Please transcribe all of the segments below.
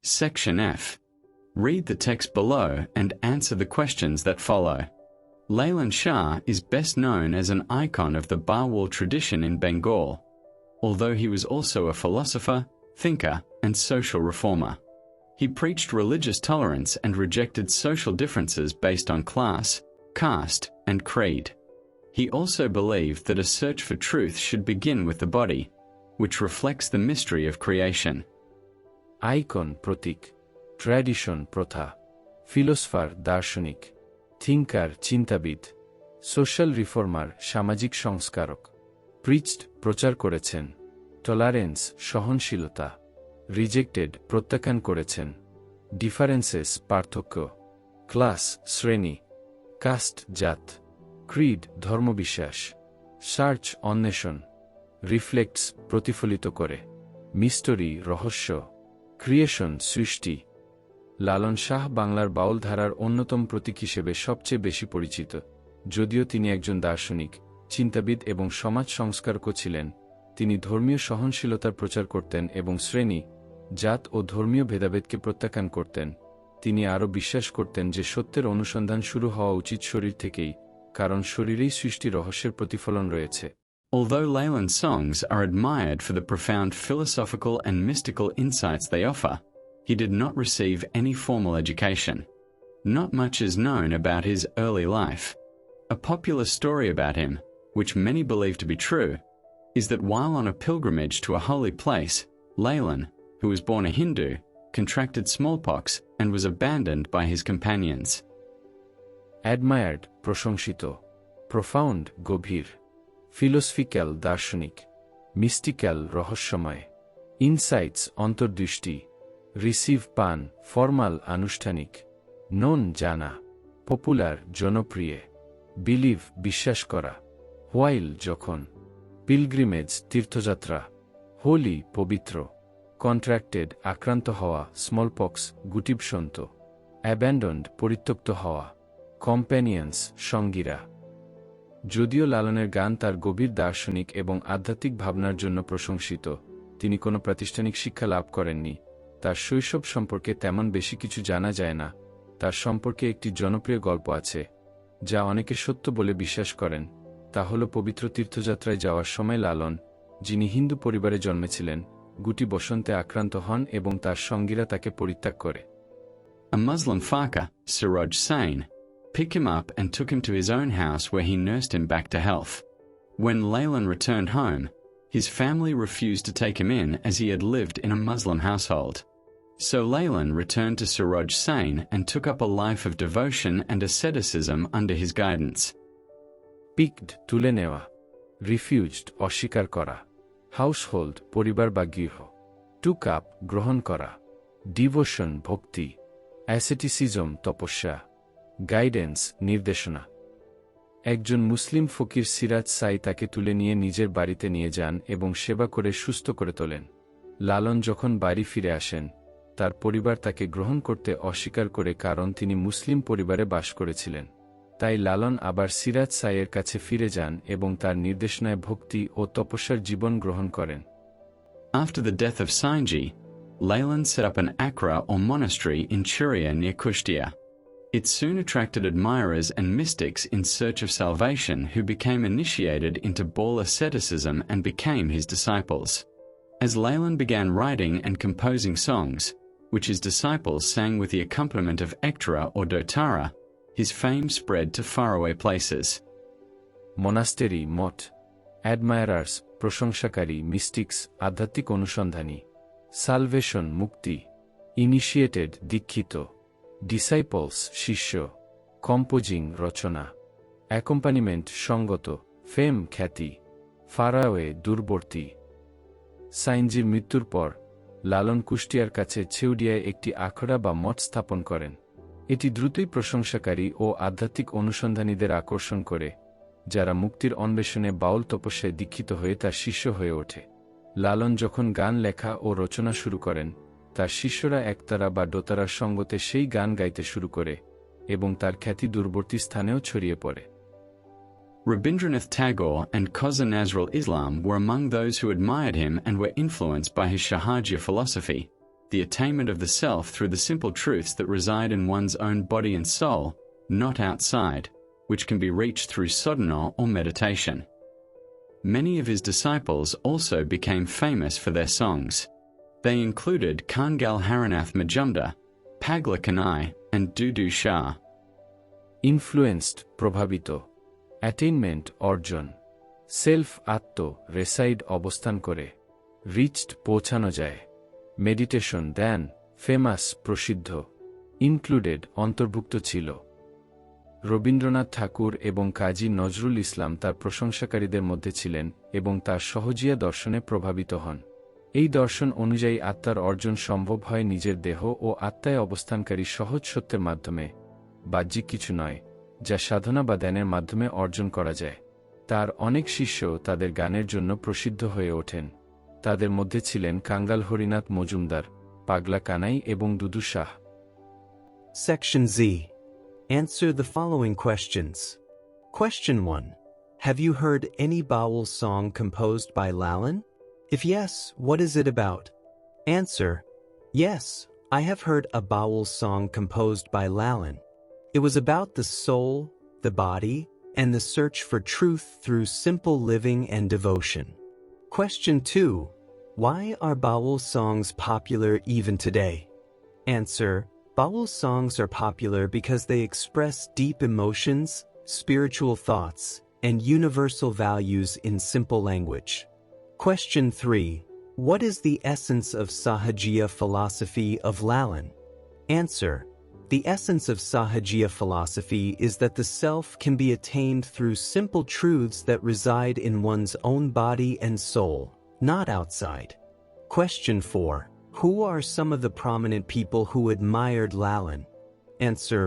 Section F. Read the text below and answer the questions that follow. Leyland Shah is best known as an icon of the Bawal tradition in Bengal, although he was also a philosopher, thinker, and social reformer. He preached religious tolerance and rejected social differences based on class, caste, and creed. He also believed that a search for truth should begin with the body, which reflects the mystery of creation. Icon protik, tradition protha, philosopher দার্শনিক, thinker চিন্তাবিদ, social reformer সামাজিক সংস্কারক, preached প্রচার করেছেন, tolerance সহনশীলতা, rejected প্রত্যাখ্যান করেছেন, differences পার্থক্য, class শ্রেণী, caste জাত, creed ধর্মবিশ্বাস, search অন্বেষণ, reflects প্রতিফলিত করে, mystery রহস্য, creation সৃষ্টি। লালন শাহ বাংলার বাউল ধারার অন্যতম প্রতীক হিসেবে সবচেয়ে বেশি পরিচিত। যদিও তিনি একজন দার্শনিক, চিন্তাবিদ এবং সমাজ সংস্কারকও ছিলেন, তিনি ধর্মীয় সহনশীলতার প্রচার করতেন এবং শ্রেণী, জাত ও ধর্মীয় ভেদাভেদকে প্রত্যাখ্যান করতেন। তিনি আরও বিশ্বাস করতেন যে সত্যের অনুসন্ধান শুরু হওয়া উচিত শরীর থেকেই, কারণ শরীরেই সৃষ্টি রহস্যের প্রতিফলন রয়েছে। Although Leyland's songs are admired for the profound philosophical and mystical insights they offer, he did not receive any formal education. Not much is known about his early life. A popular story about him, which many believe to be true, is that while on a pilgrimage to a holy place, Leyland, who was born a Hindu, contracted smallpox and was abandoned by his companions. Admired, প্রশংসিত, profound, গভীর, philosophical, দার্শনিক, mystical, রহস্যময়, insights, অন্তর্দৃষ্টি, receive, পান, formal, আনুষ্ঠানিক, known, জানা, popular, জনপ্রিয়, believe, বিশ্বাস করা, while, যখন, pilgrimage, তীর্থযাত্রা, holy, পবিত্র, contracted, আক্রান্ত হওয়া, smallpox, গুটিবসন্ত, abandoned, পরিত্যক্ত হওয়া, companions, সঙ্গীরা। যদিও লালনের গান তার গভীর দার্শনিক এবং আধ্যাত্মিক ভাবনার জন্য প্রশংসিত, তিনি কোনো প্রাতিষ্ঠানিক শিক্ষা লাভ করেননি। তার শৈশব সম্পর্কে তেমন বেশি কিছু জানা যায় না। তার সম্পর্কে একটি জনপ্রিয় গল্প আছে, যা অনেকে সত্য বলে বিশ্বাস করেন। তা হল পবিত্র তীর্থযাত্রায় যাওয়ার সময় লালন, যিনি হিন্দু পরিবারে জন্মেছিলেন, গুটি বসন্তে আক্রান্ত হন এবং তার সঙ্গীরা তাকে পরিত্যাগ করে। A Muslim fakir, Siraj Sain, picked him up and took him to his own house where he nursed him back to health. When Leyland returned home, his family refused to take him in as he had lived in a Muslim household. So Leyland returned to Siraj Sain and took up a life of devotion and asceticism under his guidance. Picked, তুলে নেওয়া, refused, অস্বীকার করা, household, পরিবার বা গৃহ, took up, গ্রহণ করা, devotion, ভক্তি, asceticism, তপস্যা, গাইডেন্স, নির্দেশনা। একজন মুসলিম ফকির সিরাজ সাই তাকে তুলে নিয়ে নিজের বাড়িতে নিয়ে যান এবং সেবা করে সুস্থ করে তোলেন। লালন যখন বাড়ি ফিরে আসেন, তার পরিবার তাকে গ্রহণ করতে অস্বীকার করে, কারণ তিনি মুসলিম পরিবারে বাস করেছিলেন। তাই লালন আবার সিরাজ সাইয়ের কাছে ফিরে যান এবং তার নির্দেশনায় ভক্তি ও তপস্যার জীবন গ্রহণ করেন। After the death of Sainji, Leyland set up an akra or monastery in Churia near Kushtia. It soon attracted admirers and mystics in search of salvation who became initiated into Baul asceticism and became his disciples. As Leyland began writing and composing songs, which his disciples sang with the accompaniment of ektara or dotara, his fame spread to faraway places. Monastery, Math, admirers, প্রশংসাকারী, mystics, আধ্যাত্মিক অনুসন্ধানী, salvation, মুক্তি, initiated, দীক্ষিত, disciples, শিষ্য, composing, রচনা, accompaniment, সঙ্গত, fame, খ্যাতি, faraway, দূরবর্তী। সাইনজির মৃত্যুর পর লালন কুষ্টিয়ার কাছে ছেউডিয়ায় একটি আখড়া বা মঠ স্থাপন করেন। এটি দ্রুতই প্রশংসাকারী ও আধ্যাত্মিক অনুসন্ধানীদের আকর্ষণ করে, যারা মুক্তির অন্বেষণে বাউল তপস্যায় দীক্ষিত হয়ে তার শিষ্য হয়ে ওঠে। লালন যখন গান লেখা ও রচনা শুরু করেন, তার শিষ্যরা একতারা বা দোতারার সঙ্গতে সেই গান গাইতে শুরু করে এবং তার খ্যাতি দূরবর্তী স্থানেও ছড়িয়ে পড়ে। Rabindranath Tagore and Koza Nazrul Islam were among those who admired him and were influenced by his Shahaja philosophy. the attainment of the self through the simple truths that reside in one's own body and soul, not outside, which can be reached through sadhana or meditation. Many of his disciples also became famous for their songs. They included Kangal Haranath Majumdar, Pagla Kanai, and Dudu Shah. Influenced, প্রভাবিত, অ্যাটেইনমেন্ট অর্জন, self আত্ম রেসাইড অবস্থান করে, reached পৌঁছানো যায়, meditation ধ্যান famous প্রসিদ্ধ, included অন্তর্ভুক্ত ছিল। রবীন্দ্রনাথ ঠাকুর এবং কাজী নজরুল ইসলাম তার প্রশংসাকারীদের মধ্যে ছিলেন এবং তার সহজিয়া দর্শনে প্রভাবিত হন। এই দর্শন অনুযায়ী আত্মার অর্জন সম্ভব হয় নিজের দেহ ও আত্মায় অবস্থানকারী সহজ সত্যের মাধ্যমে, বাহ্যিক কিছু নয়, যা সাধনা বা ধ্যানের মাধ্যমে অর্জন করা যায়। তার অনেক শিষ্য তাদের গানের জন্য প্রসিদ্ধ হয়ে ওঠেন। তাদের মধ্যে ছিলেন কাঙ্গাল হরিনাথ মজুমদার, পাগলা কানাই এবং দুদু Shah. Section Z. Answer the following questions. Question 1. Have you heard any Bawal song composed by Lalan? If yes, what is it about? Answer. Yes, I have heard a Bawal song composed by Lalan. It was about the soul, the body, and the search for truth through simple living and devotion. Question 2. Why are Bawal songs popular even today? Answer. Bawal songs are popular because they express deep emotions, spiritual thoughts, and universal values in simple language. Question 3. What is the essence of Sahajiya philosophy of Lalan? Answer. The essence of Sahajiya philosophy is that the self can be attained through simple truths that reside in one's own body and soul, not outside. Question 4. Who are some of the prominent people who admired Lalan? Answer.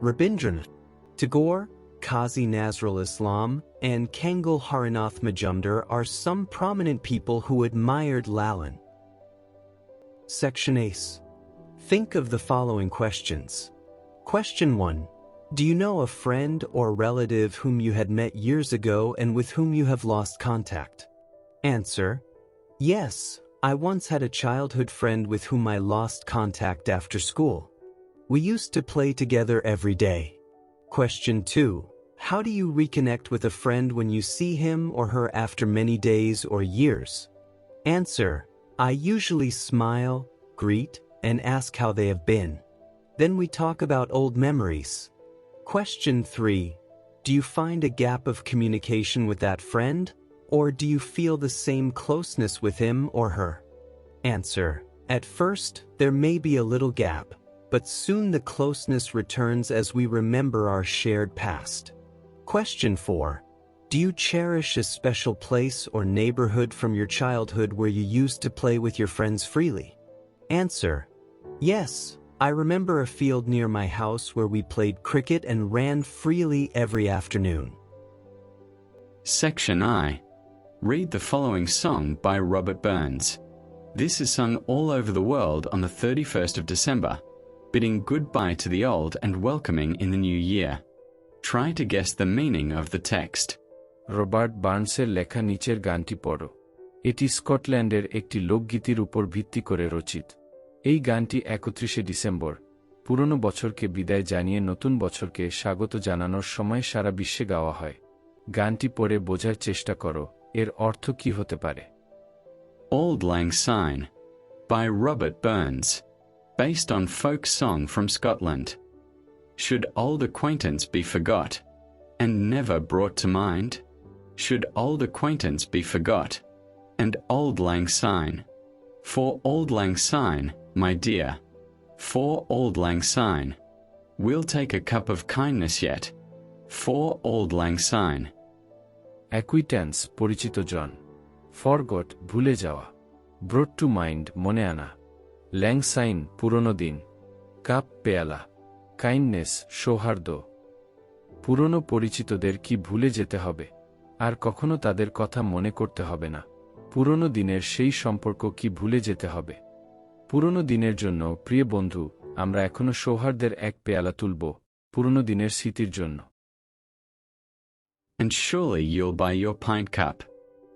Rabindranath Tagore, Qazi Nazrul Islam, and Kangal Haranath Majumdar are some prominent people who admired Lalan. Section Ace. Think of the following questions. Question 1. Do you know a friend or relative whom you had met years ago and with whom you have lost contact? Answer. Yes, I once had a childhood friend with whom I lost contact after school. We used to play together every day. Question 2. How do you reconnect with a friend when you see him or her after many days or years? Answer. I usually smile, greet, and ask how they have been. Then we talk about old memories. Question 3. Do you find a gap of communication with that friend? Or do you feel the same closeness with him or her? Answer. At first, there may be a little gap, but soon the closeness returns as we remember our shared past. Question 4. Do you cherish a special place or neighborhood from your childhood where you used to play with your friends freely? Answer. Yes, I remember a field near my house where we played cricket and ran freely every afternoon. Section I. Read the following song by Robert Burns. This is sung all over the world on the 31st of December, bidding goodbye to the old and welcoming in the new year. Try to guess the meaning of the text. Robert বার্নসের লেখা নিচের গানটি পড়ো। এটি স্কটল্যান্ডের একটি লোকগীতির উপর ভিত্তি করে রচিত। এই গানটি 31শে ডিসেম্বর, পুরনো বছরকে বিদায় জানিয়ে নতুন বছরকে স্বাগত জানানোর সময় সারা বিশ্বে গাওয়া হয়। গানটি পড়ে বোঝার চেষ্টা করো এর অর্থ কি হতে পারে। Auld Lang Syne by Robert Burns, based on folk song from Scotland. Should old acquaintance be forgot, and never brought to mind? Should old acquaintance be forgot, and Auld Lang Syne? For Auld Lang Syne, my dear, for Auld Lang Syne, we'll take a cup of kindness yet, for Auld Lang Syne. অ্যাকুইট্যান্স পরিচিত জন, forgot ভুলে যাওয়া, brought to mind মনে আনা, ল্যাং sign পুরনো দিন, cup পেয়ালা, kindness সৌহার্দ্য। পুরনো পরিচিতদের কি ভুলে যেতে হবে? আর কখনো তাদের কথা মনে করতে হবে না। পুরনো দিনের সেই সম্পর্ক কি ভুলে যেতে হবে? পুরনো দিনের জন্য প্রিয় বন্ধু, আমরা এখনো সৌহার্দ্যের এক পেয়ালা তুলব, পুরনো দিনের স্মৃতির জন্য। And surely you'll buy your pint cup,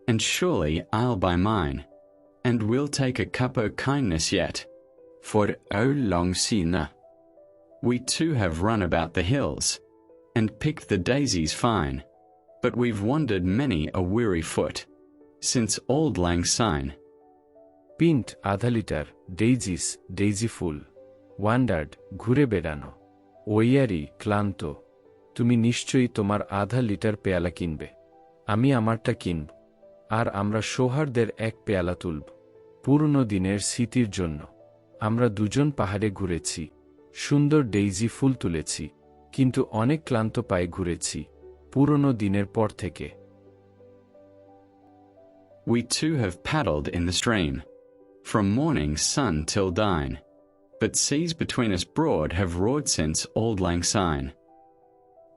and surely I'll buy mine, and we'll take a cup o' kindness yet, for lång sina. We too have run about the hills, and picked the daisies fine, but we've wandered many a weary foot, since Auld Lang Syne. Pint আধা litre, ডেইজিস daisy ফুল, wandered ঘুরে বেড়ানো, ওয়ারি ক্লান্ত। তুমি নিশ্চয়ই তোমার আধা litre পেয়ালা কিনবে, আমি আমারটা কিনব, আর আমরা সৌহার্দের এক পেয়ালা তুলব, পুরনো দিনের স্মৃতির জন্য। আমরা দুজন পাহাড়ে ঘুরেছি, সুন্দর ডেইজি ফুল তুলেছি, কিন্তু অনেক ক্লান্ত পায়ে ঘুরেছি, পুরনো দিনের পর থেকে। We too have paddled in the stream, from morning sun till dine, but seas between us broad have roared since Auld Lang Syne.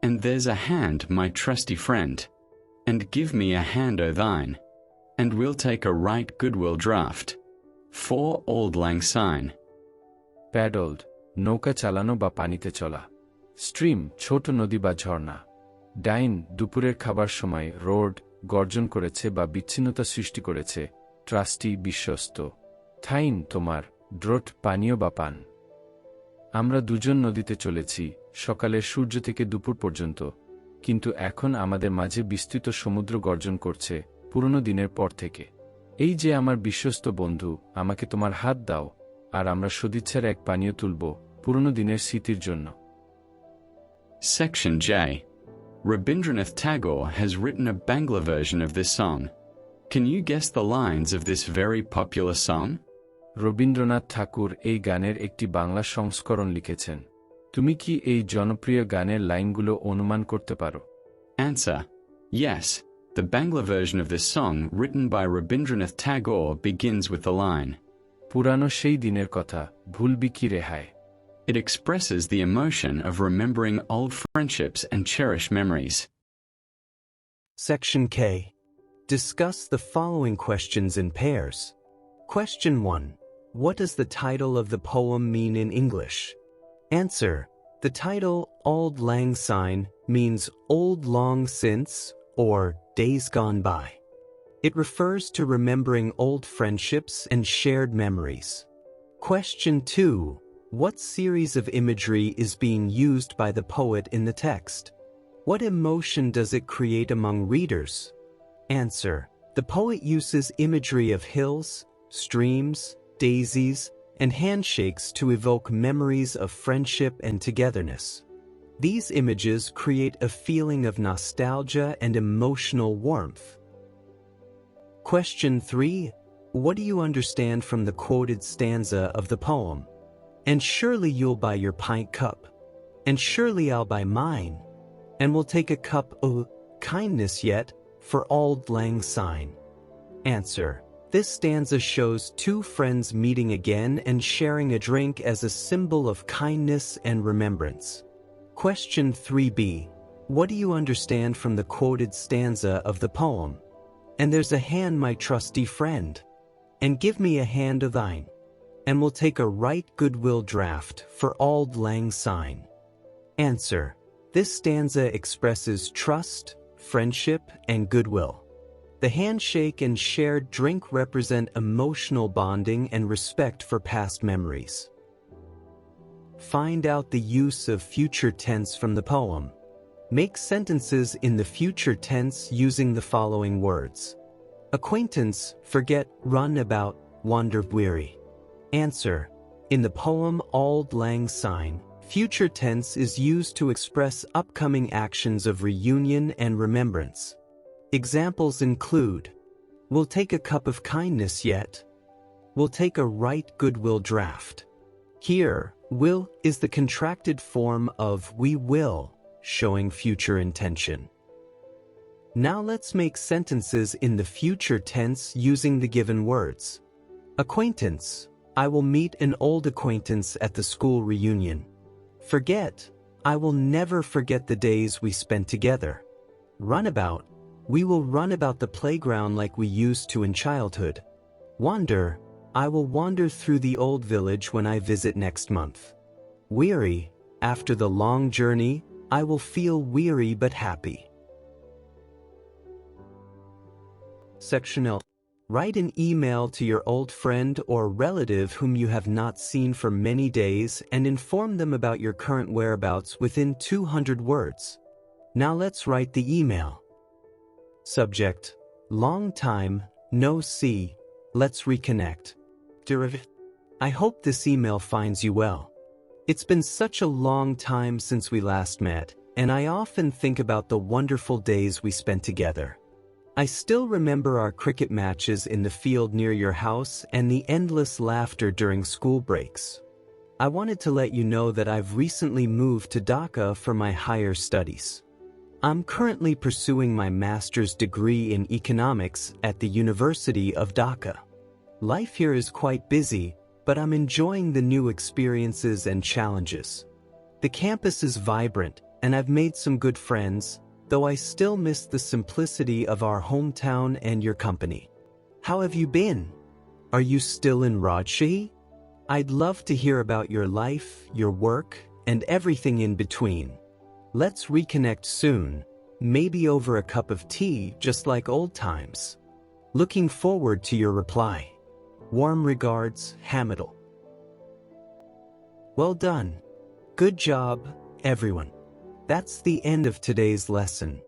And there's a hand, my trusty friend, and give me a hand o' thine, and we'll take a right goodwill draught, for Auld Lang Syne. প্যাডলড নৌকা চালানো বা পানিতে চলা, stream ছোট নদী বা ঝর্ণা, ডাইন দুপুরের খাবার সময় রোড গর্জন করেছে বা বিচ্ছিন্নতা সৃষ্টি করেছে, ট্রাস্টি বিশ্বস্ত, থাইন তোমার, ড্রোট পানীয় বা পান। আমরা দুজন নদীতে চলেছি, সকালের সূর্য থেকে দুপুর পর্যন্ত, কিন্তু এখন আমাদের মাঝে বিস্তৃত সমুদ্র গর্জন করছে, পুরনো দিনের পর থেকে। এই যে আমার বিশ্বস্ত বন্ধু, আমাকে তোমার হাত দাও, আর আমরা সদিচ্ছার এক পানীয় তুলব, পুরনো দিনের স্মৃতির জন্য। Section J. Rabindranath Tagore has written a Bangla version of this song. Can you guess the lines of this very popular song? Rabindranath ঠাকুর এই গানের একটি বাংলা সংস্করণ লিখেছেন। তুমি কি এই জনপ্রিয় গানের লাইনগুলো অনুমান করতে পারো? Answer: yes. The Bangla version of this song, written by Rabindranath Tagore, begins with the line, পুরানো সেই দিনের কথা, ভুলবি কি রেহায়। It expresses the emotion of remembering old friendships and cherished memories. Section K. Discuss the following questions in pairs. Question 1. What does the title of the poem mean in English? Answer: the title Auld Lang Syne means old long since or days gone by. It refers to remembering old friendships and shared memories. Question 2. What series of imagery is being used by the poet in the text? What emotion does it create among readers? Answer: the poet uses imagery of hills, streams, daisies, and handshakes to evoke memories of friendship and togetherness. These images create a feeling of nostalgia and emotional warmth. Question 3. What do you understand from the quoted stanza of the poem? And surely you'll buy your pint cup, and surely I'll buy mine, and we'll take a cup o' kindness yet for Auld Lang Syne. Answer: this stanza shows two friends meeting again and sharing a drink as a symbol of kindness and remembrance. Question 3b. What do you understand from the quoted stanza of the poem? And there's a hand, my trusty friend, and give me a hand o' thine, and we'll take a right goodwill draught for Auld Lang Syne. Answer: this stanza expresses trust, friendship, and goodwill. The handshake and shared drink represent emotional bonding and respect for past memories. Find out the use of future tense from the poem. Make sentences in the future tense using the following words. Acquaintance, forget, run about, wander weary. Answer: in the poem Auld Lang Syne, future tense is used to express upcoming actions of reunion and remembrance. Examples include, we'll take a cup of kindness yet, we'll take a right goodwill draught. Here, will is the contracted form of we will, showing future intention. Now let's make sentences in the future tense using the given words. Acquaintance: I will meet an old acquaintance at the school reunion. Forget: I will never forget the days we spent together. Runabout: we will run about the playground like we used to in childhood. Wander: I will wander through the old village when I visit next month. Weary: after the long journey, I will feel weary but happy. Section L. Write an email to your old friend or relative whom you have not seen for many days and inform them about your current whereabouts within 200 words. Now let's write the email. Subject: long time, no see, let's reconnect. Derivative: I hope this email finds you well. It's been such a long time since we last met, and I often think about the wonderful days we spent together. I still remember our cricket matches in the field near your house and the endless laughter during school breaks. I wanted to let you know that I've recently moved to Dhaka for my higher studies. I'm currently pursuing my master's degree in economics at the University of Dhaka. Life here is quite busy, but I'm enjoying the new experiences and challenges. The campus is vibrant, and I've made some good friends, though I still miss the simplicity of our hometown and your company. How have you been? Are you still in Rajshahi? I'd love to hear about your life, your work, and everything in between. Let's reconnect soon, maybe over a cup of tea, just like old times. Looking forward to your reply. Warm regards, Hamidul. Well done. Good job, everyone. That's the end of today's lesson.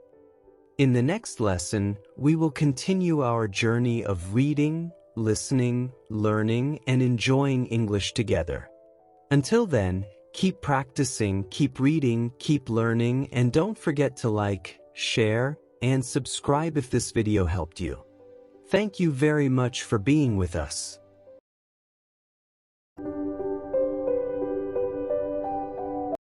In the next lesson, we will continue our journey of reading, listening, learning, and enjoying English together. Until then, keep practicing, keep reading, keep learning, and don't forget to like, share, and subscribe if this video helped you. Thank you very much for being with us.